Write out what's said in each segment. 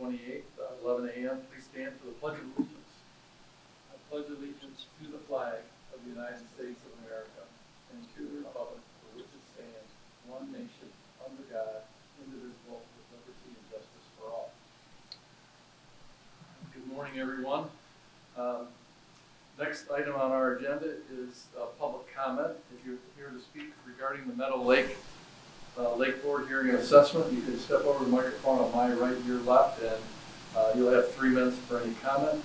28th, 11 a.m. Please stand for the Pledge of Allegiance. I pledge allegiance to the flag of the United States of America and to the republic for which it stands, one nation, under God, indivisible, with liberty and justice for all. Good morning, everyone. Next item on our agenda is public comment. If you're here to speak regarding the Meadow Lake Lake Board hearing and assessment, you can step over the microphone on my right, your left, and you'll have 3 minutes for any comment.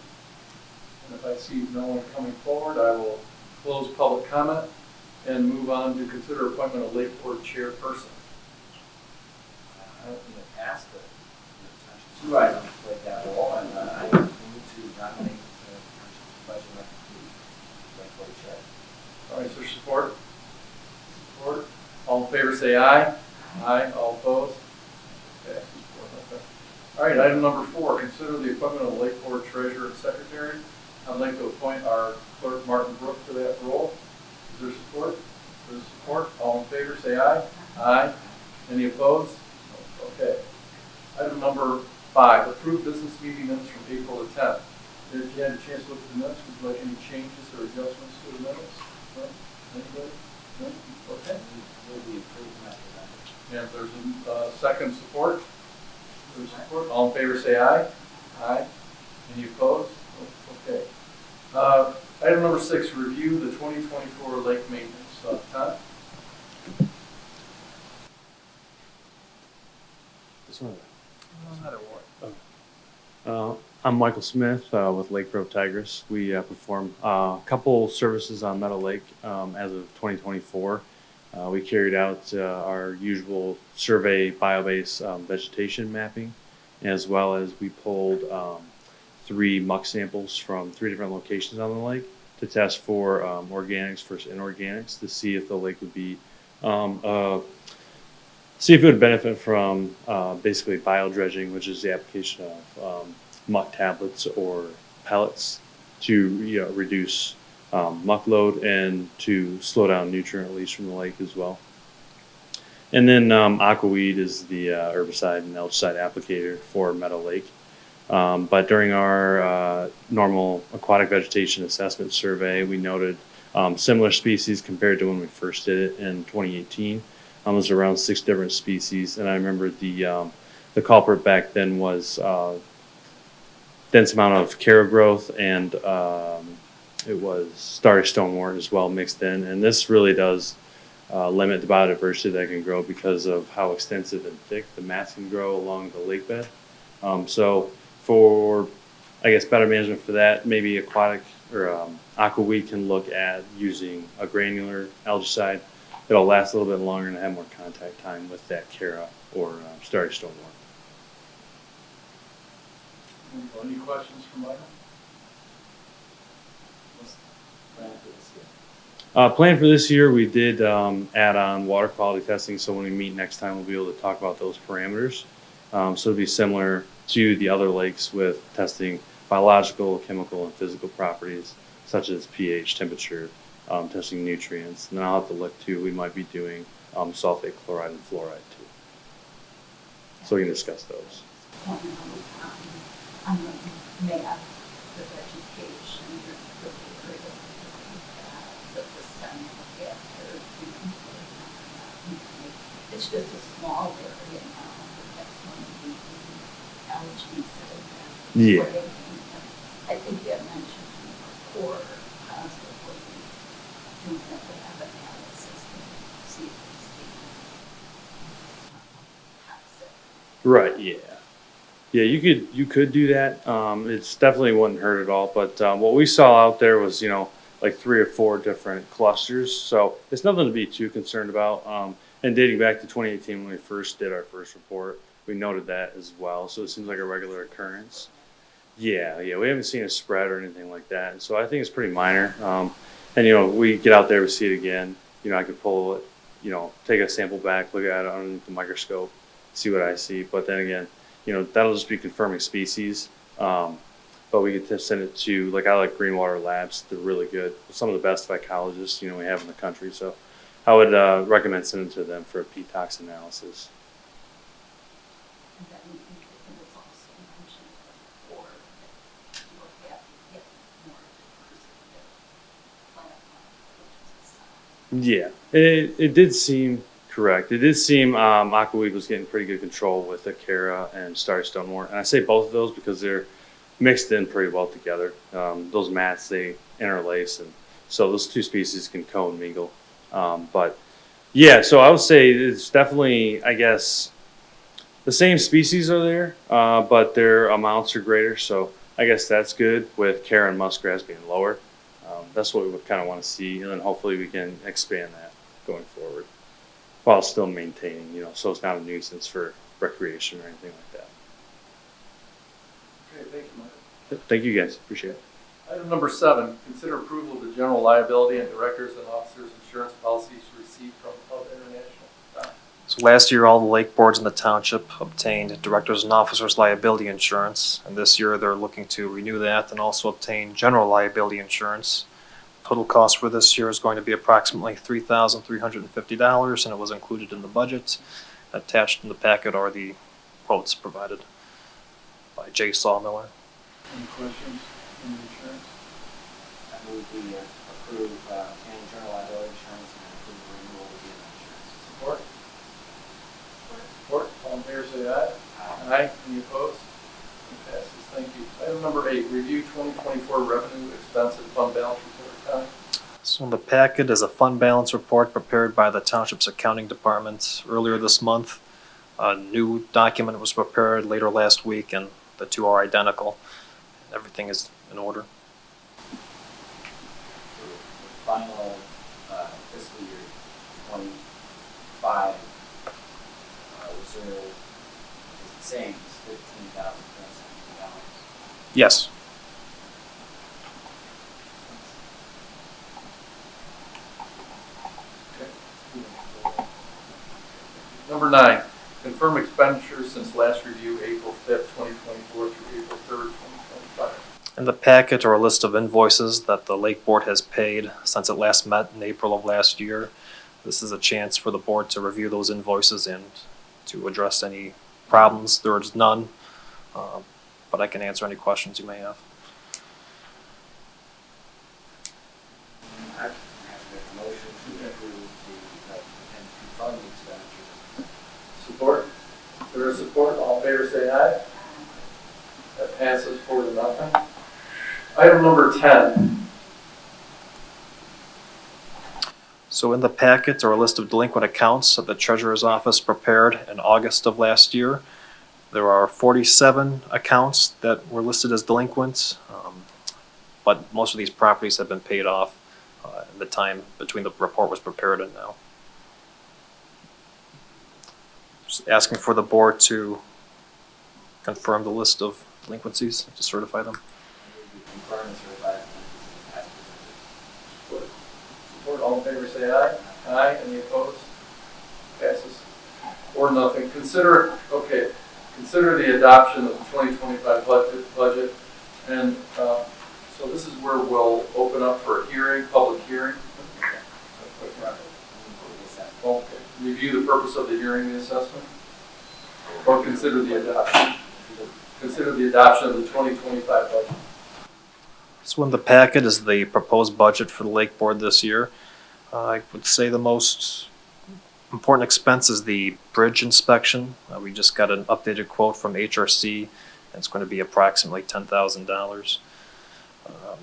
And if I see no one coming forward, I will close public comment and move on to consider appointment of Lake Board chairperson. In the past, the township supervisor played that role, and I move to nominate the township supervisor to Lake Board chair. All right, is there support? Support. All in favor say aye. Aye. All opposed? Okay. All right, item number 4, consider the appointment of Lake Board treasurer and secretary. I'd like to appoint our clerk, Martin Brook, to that role. Is there support? There's support. All in favor say aye. Aye. Any opposed? Okay. Item number 5, approve business meeting minutes from April the 10th. If you had a chance to look at the minutes, would you like any changes or adjustments to the minutes? No? Anybody? No? Okay. Will be approved after that. And if there's a second support, there's support. All in favor say aye. Aye. Any opposed? Okay. Item number 6, review the 2024 lake maintenance. Todd? This one. Oh. I'm Michael Smith with Lake Grove Tigris. We perform a couple services on Meadow Lake as of 2024. We carried out our usual survey biobase vegetation mapping, as well as we pulled 3 muck samples from 3 different locations on the lake to test for organics versus inorganics to see if the lake would be see if it would benefit from basically biodredging, which is the application of muck tablets or pellets to reduce muck load and to slow down nutrient release from the lake as well. And then aquaweed is the herbicide and algicide applicator for Meadow Lake. But during our normal aquatic vegetation assessment survey, we noted similar species compared to when we first did it in 2018. It was around 6 different species, and I remember the culprit back then was dense amount of carrow growth, and it was starry stonewort as well mixed in. And this really does limit the biodiversity that can grow because of how extensive and thick the mats can grow along the lake bed. So for, I guess, better management for that, maybe aquatic or aquaweed can look at using a granular algicide. It'll last a little bit longer and have more contact time with that carrow or starry stonewort. Any questions for Michael? What's the plan for this year? Plan for this year, we did add on water quality testing, so when we meet next time, we'll be able to talk about those parameters. So it'll be similar to the other lakes with testing biological, chemical, and physical properties, such as pH, temperature, testing nutrients. And then I'll have to look too, we might be doing sulfate, chloride, and fluoride too. So we can discuss those. On the map, the vegetation, the this time look after, it's just a small area now, but that's one of the algae that Yeah. I think you had mentioned in the report, constantly doing that lab analysis to see if it's toxic. Right. Yeah. Yeah. You could do that. It's definitely wouldn't hurt at all. But what we saw out there was like 3 or 4 different clusters. So it's nothing to be too concerned about. And dating back to 2018 when we first did our first report, we noted that as well. So it seems like a regular occurrence. Yeah, we haven't seen a spread or anything like that. And so I think it's pretty minor. And we get out there, we see it again. I could pull it, take a sample back, look at it underneath the microscope, see what I see. But then again, that'll just be confirming species. But we could send it to, I like Greenwater Labs. They're really good. Some of the best phycologists, we have in the country. So I would recommend sending it to them for a P-tox analysis. And then it was also mentioned Yeah, it did seem correct. It did seem Aquaweed was getting pretty good control with the Cara and Starry Stoneware. And I say both of those because they're mixed in pretty well together. Those mats, they interlace, and so those two species can co-mingle. But yeah, so I would say it's definitely, I guess, the same species are there, but their amounts are greater. So I guess that's good with Cara and Muskrat being lower. That's what we would kind of want to see, and then hopefully we can expand that going forward while still maintaining, so it's not a nuisance for recreation or anything like that. Okay, thank you, Mike. Thank you guys, appreciate it. Item number 7, consider approval of the general liability and directors and officers insurance policies received from Hub International. So last year, all the lake boards in the township obtained directors and officers liability insurance, and this year they're looking to renew that and also obtain general liability insurance. Total cost for this year is going to be approximately $3,350, and it was included in the budget. Attached in the packet are the quotes provided by J. Sawmiller. Any questions on the insurance? I move we approve any general liability insurance and approve the renewal of the insurance. Support? Support. All in favor, say aye. Aye. Any opposed? It passes. Thank you. Item number 8, review 2024 revenue, expense, and fund balance report. Tom? So in the packet is a fund balance report prepared by the township's accounting department earlier this month. A new document was prepared later last week, and the two are identical. Everything is in order. So the final fiscal year 25 reserve is the same, it's $15,317. Yes. Number 9, confirm expenditures since last review, April 5th, 2024 through April 3rd, 2025. In the packet are a list of invoices that the Lake Board has paid since it last met in April of last year. This is a chance for the board to review those invoices and to address any problems. There is none, but I can answer any questions you may have. I have to make a motion to approve and confirm the expenditures. Support? If there is support, all in favor say aye. That passes 4-0. Item number 10. So in the packet are a list of delinquent accounts that the treasurer's office prepared in August of last year. There are 47 accounts that were listed as delinquent, but most of these properties have been paid off in the time between the report was prepared and now. Just asking for the board to confirm the list of delinquencies, to certify them. We confirm and certify it as presented. Support, all in favor say aye. Aye. Any opposed? Passes 4-0. Consider the adoption of the 2025 budget. And so this is where we'll open up for a hearing, public hearing. Okay. Review the purpose of the hearing, the assessment, or consider the adoption. Consider the adoption of the 2025 budget. So in the packet is the proposed budget for the Lake Board this year. I would say the most important expense is the bridge inspection. We just got an updated quote from HRC, and it's going to be approximately $10,000.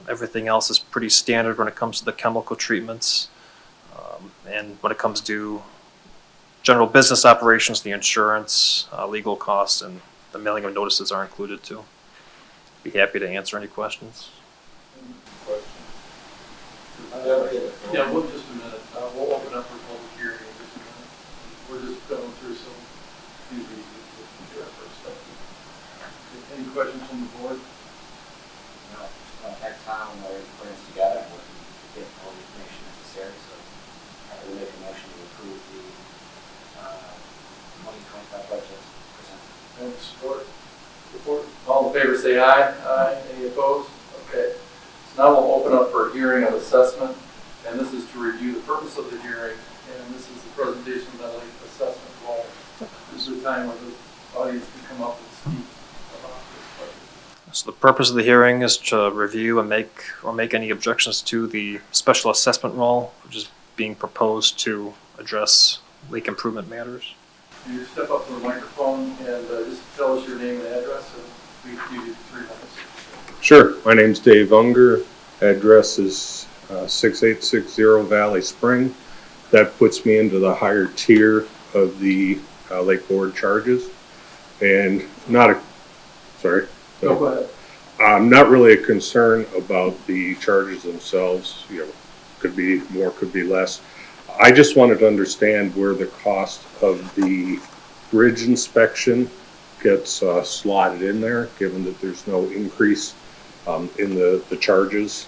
Everything else is pretty standard when it comes to the chemical treatments. And when it comes to general business operations, the insurance, legal costs, and the mailing of notices are included too. Be happy to answer any questions. Yeah, we'll just a minute. We'll open up for public hearing in just a minute. We're just going through some things we get our perspective. Any questions from the board? No, just want to thank Tom and Larry for putting this together and working to get all the information necessary. So I will make a motion to approve the 2025 budget presented. And support? Support. All in favor say aye. Aye. Any opposed? Okay. So now we'll open up for a hearing of assessment, and this is to review the purpose of the hearing, and this is the presentation of the Lake assessment role. This is the time where the audience can come up and speak about this budget. So the purpose of the hearing is to review and make any objections to the special assessment role, which is being proposed to address lake improvement matters. Can you step up to the microphone and just tell us your name and address, and we can give you 3 minutes. Sure. My name's Dave Unger. Address is 6860 Valley Spring. That puts me into the higher tier of the Lake Board charges. And sorry. No, go ahead. Not really a concern about the charges themselves. You know, could be more, could be less. I just wanted to understand where the cost of the bridge inspection gets slotted in there, given that there's no increase in the charges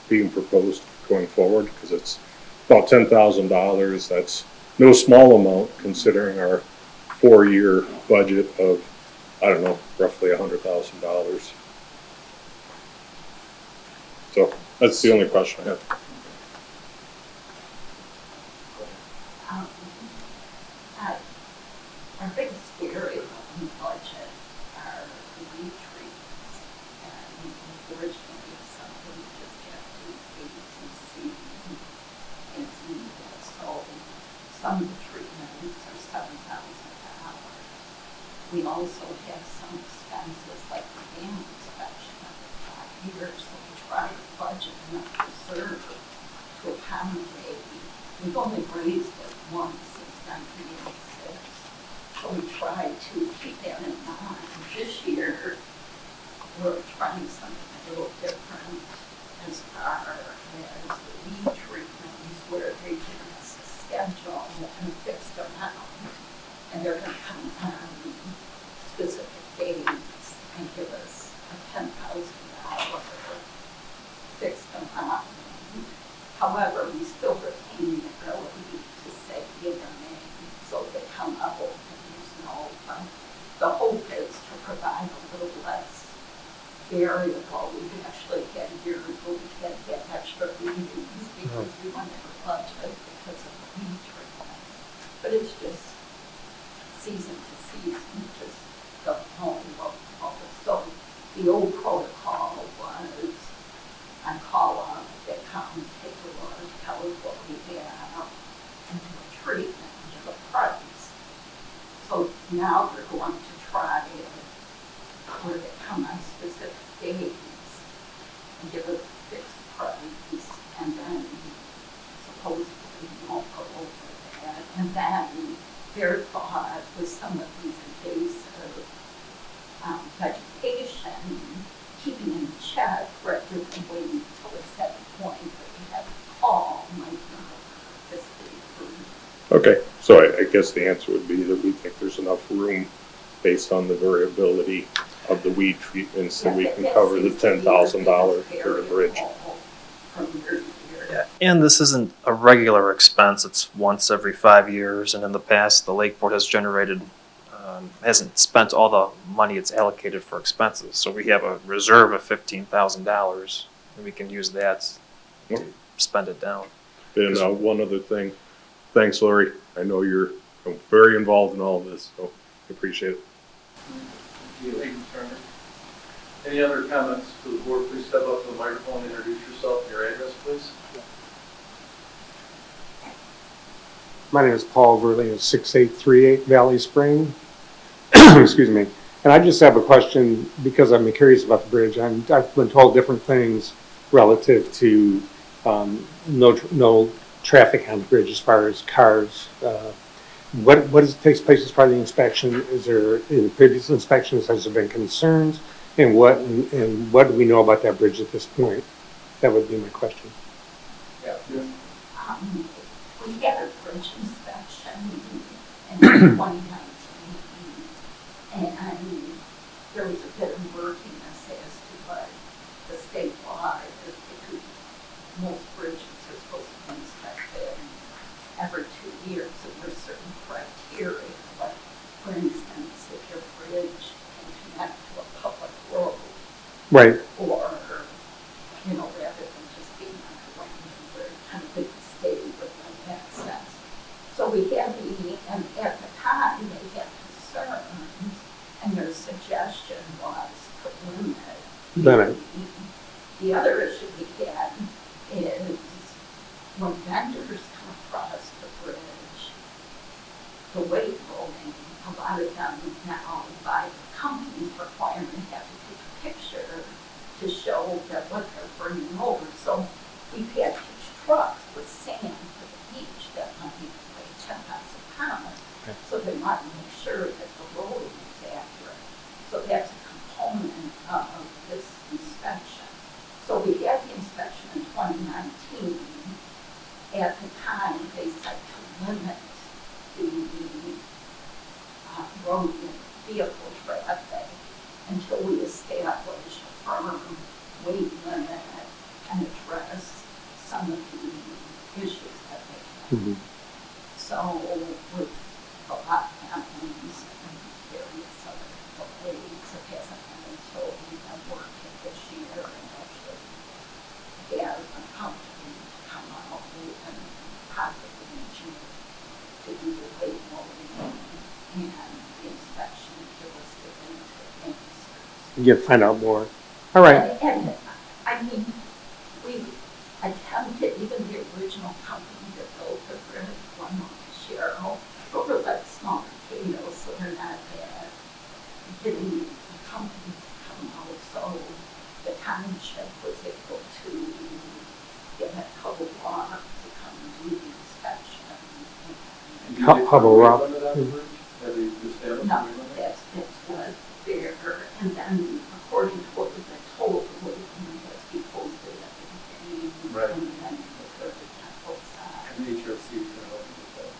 being proposed going forward, because it's about $10,000. That's no small amount considering our 4-year budget of, I don't know, roughly $100,000. So that's the only question I have. Our biggest area of the budget are the weed treatments. And unfortunately, something just have to ABC and so some of the treatments are $7,000. We also have some expenses like the dam inspection every 5 years, so we try to budget enough reserve to accommodate. We've only raised it once since 1986, so we try to keep that in mind. This year, we're trying something a little different as far as the weed treatments, where they give us a schedule and a fixed amount, and they're going to come on specific dates and give us a $10,000 fixed amount. However, we still retain the ability to say give their name, so they come up and use no. The hope is to provide a little less variable. We've actually had years where we've had to get extra readings because we went over budget because of the weed treatment. But it's just season to season, just don't know what. So the old protocol was I call up, they come, take a look, tell us what we have, and do a treatment, give a price. So now we're going to try it where they come on specific days and give us a fixed price, and then supposedly we won't go over that. And then their thought with some of these invasive vegetation, keeping in check rather than waiting until it's at the point that we have to call might not fiscally approved. Okay, so I guess the answer would be that we think there's enough room based on the variability of the weed treatments that we can cover the $10,000 for the bridge. From year to year. Yeah, and this isn't a regular expense. It's once every 5 years, and in the past, the Lake Board has hasn't spent all the money it's allocated for expenses. So we have a reserve of $15,000, and we can use that to spend it down. And one other thing, thanks, Lori. I know you're very involved in all of this, so I appreciate it. Thank you, Turner. Any other comments to the board? Please step up to the microphone, introduce yourself and your address, please. My name is Paul Verley of 6838 Valley Spring. Excuse me. And I just have a question because I'm curious about the bridge. I've been told different things relative to no traffic on the bridge as far as cars. What takes place as part of the inspection? Is there, in previous inspections, has there been concerns? And what do we know about that bridge at this point? That would be my question. Yeah. We had a bridge inspection in 2019, and there was a bit of murkiness as to what the state law is, because most bridges are supposed to be inspected every 2 years, and there's certain criteria, like, for instance, if your bridge can connect to a public road, Right. or, rather than just being on a lane where kind of big state with no access. So we had and at the time, they had concerns, and their suggestion was to limit. The other issue we had is when vendors come weight loading, a lot of them now by the company's requirement have to take a picture to show that what they're bringing over. So we've had huge trucks with sand for the beach that might weigh 10,000 pounds. Okay. So they want to make sure that the loading is accurate. So that's a component of this inspection. So we had the inspection in 2019. At the time, they said to limit the road vehicle traffic until we establish a firm weight limit and address some of the issues that they have. So with a lot happening and various other delays, it hasn't been until we have worked this year and actually have an company come out and possibly in June to do the weight loading and the inspection to give us the answers. You find out more. All right. And I mean, we attempted, even the original company that built the bridge, one on Cheryl, but we're like small potatoes, so they're not bad. Getting the company to come out, so the township was able to get a couple walk to come and do the inspection. And did they Hubble put a rock. weight limit on the bridge? Have they established a No, weight limit? that's what there, and then according to what we've been told, the weight limit has to be posted at the beginning. Right. And then the third temple side. And HRC is going to help you with that.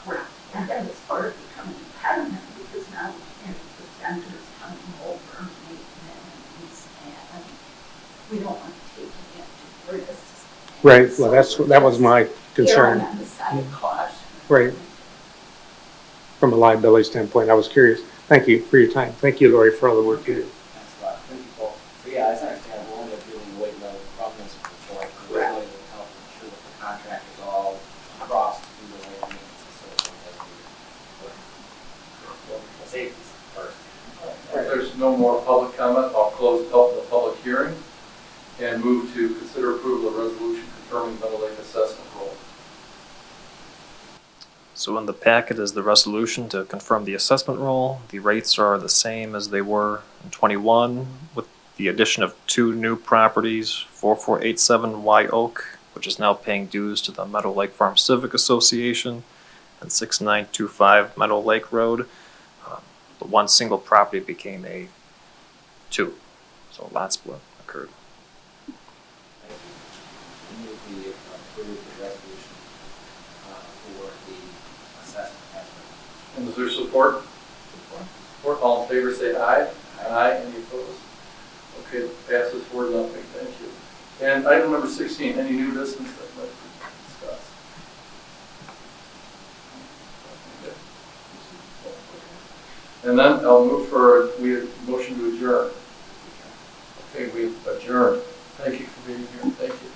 Correct. And then as far as becoming an impediment, because now the vendors coming over, maintenance, and we don't want to take any extra risks. Right. So Well, that was my concern. erring on the side of caution. Right. From a liability standpoint, I was curious. Thank you for your time. Thank you, Lori, for all the work you do. Thanks a lot. Thank you, Paul. So yeah, it's understandable. We'll end up doing the weight level from this report. We're really to help ensure that the contract is all crossed through the weight maintenance facility as we safety first. If there's no more public comment, I'll close the public hearing and move to consider approval of resolution confirming Meadow Lake assessment role. So in the packet is the resolution to confirm the assessment roll. The rates are the same as they were in 21, with the addition of 2 new properties, 4487 Y Oak, which is now paying dues to the Meadow Lake Farm Civic Association, and 6925 Meadow Lake Road. The one single property became a 2, so a lot split occurred. Thank you. We approve the resolution for the assessment estimate. And is there support? Support. All in favor, say aye. Aye. Any opposed? Okay, passes 4-0. Thank you. And item number 16, any new business that might be discussed? And then I'll move for a motion to adjourn. Okay, we adjourn. Thank you for being here. Thank you.